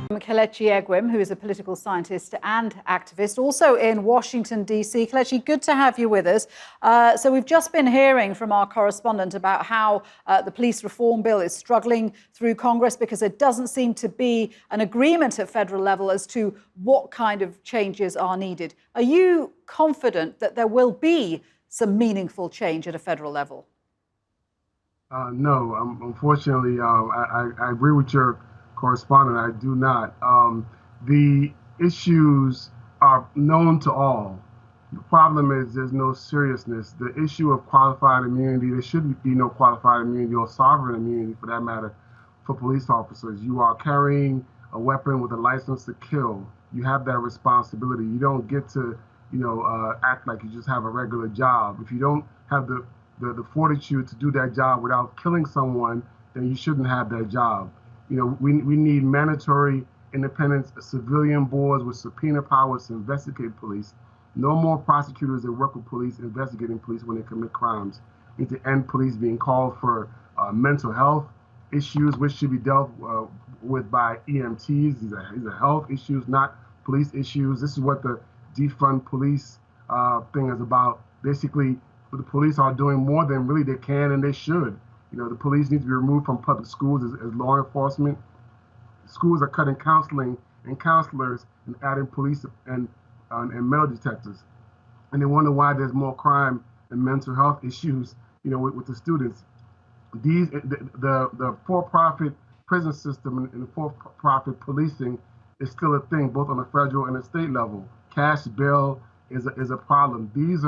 Kelechi Egwim, who is a political scientist and activist, also in Washington, D.C. Kelechi, good to have you with us. So we've just been hearing from our correspondent about how the police reform bill is struggling through Congress because there doesn't seem to be an agreement at federal level as to what kind of changes are needed. Are you confident that there will be some meaningful change at a federal level? No, unfortunately, I agree with your correspondent. I do not. The issues are known to all. The problem is there's no seriousness. The issue of qualified immunity, there shouldn't be no qualified immunity or sovereign immunity for that matter for police officers. You are carrying a weapon with a license to kill. You have that responsibility. You don't get to, act like you just have a regular job. If you don't have the fortitude to do that job without killing someone, then you shouldn't have that job. We need mandatory independent civilian boards with subpoena powers to investigate police. No more prosecutors that work with police investigating police when they commit crimes. We need to end police being called for mental health issues, which should be dealt with by EMTs. These are health issues, not police issues. This is what the defund police thing is about. Basically, the police are doing more than really they can and they should. The police need to be removed from public schools as law enforcement. Schools are cutting counseling and counselors and adding police and metal detectors. And they wonder why there's more crime and mental health issues, with the students. The for-profit prison system and the for-profit policing is still a thing, both on the federal and the state level. Cash bail is a problem. These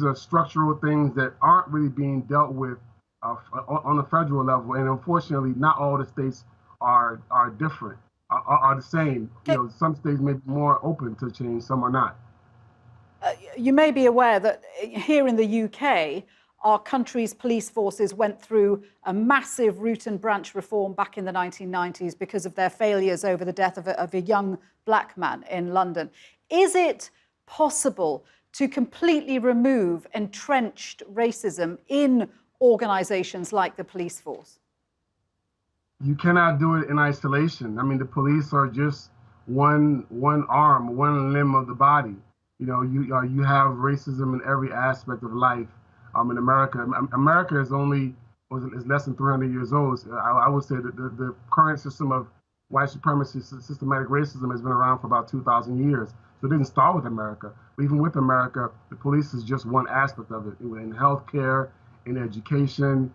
are structural things that aren't really being dealt with on the federal level, and unfortunately, not all the states are different, are the same. Some states may be more open to change, some are not. You may be aware that here in the UK, our country's police forces went through a massive root and branch reform back in the 1990s because of their failures over the death of a young black man in London. Is it possible to completely remove entrenched racism in organizations like the police force? You cannot do it in isolation. I mean, the police are just one arm, one limb of the body. You have racism in every aspect of life. In America, America is less than 300 years old. I would say that the current system of white supremacy, systematic racism, has been around for about 2,000 years. So it didn't start with America. But even with America, the police is just one aspect of it. In healthcare, in education,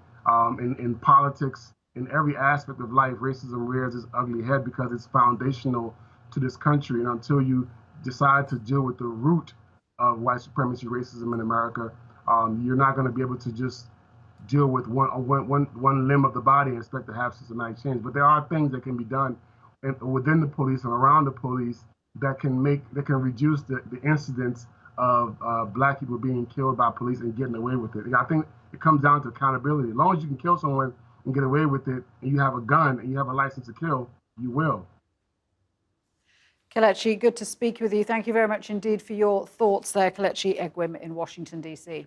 in politics, in every aspect of life, racism rears its ugly head because it's foundational to this country. And until you decide to deal with the root of white supremacy, racism in America, you're not going to be able to just deal with one limb of the body and expect to have systematic change. But there are things that can be done within the police and around the police that can reduce the incidence of black people being killed by police and getting away with it. And I think it comes down to accountability. As long as you can kill someone and get away with it, and you have a gun and you have a license to kill, you will. Kelechi, good to speak with you. Thank you very much indeed for your thoughts there. Kelechi Egwim in Washington, D.C.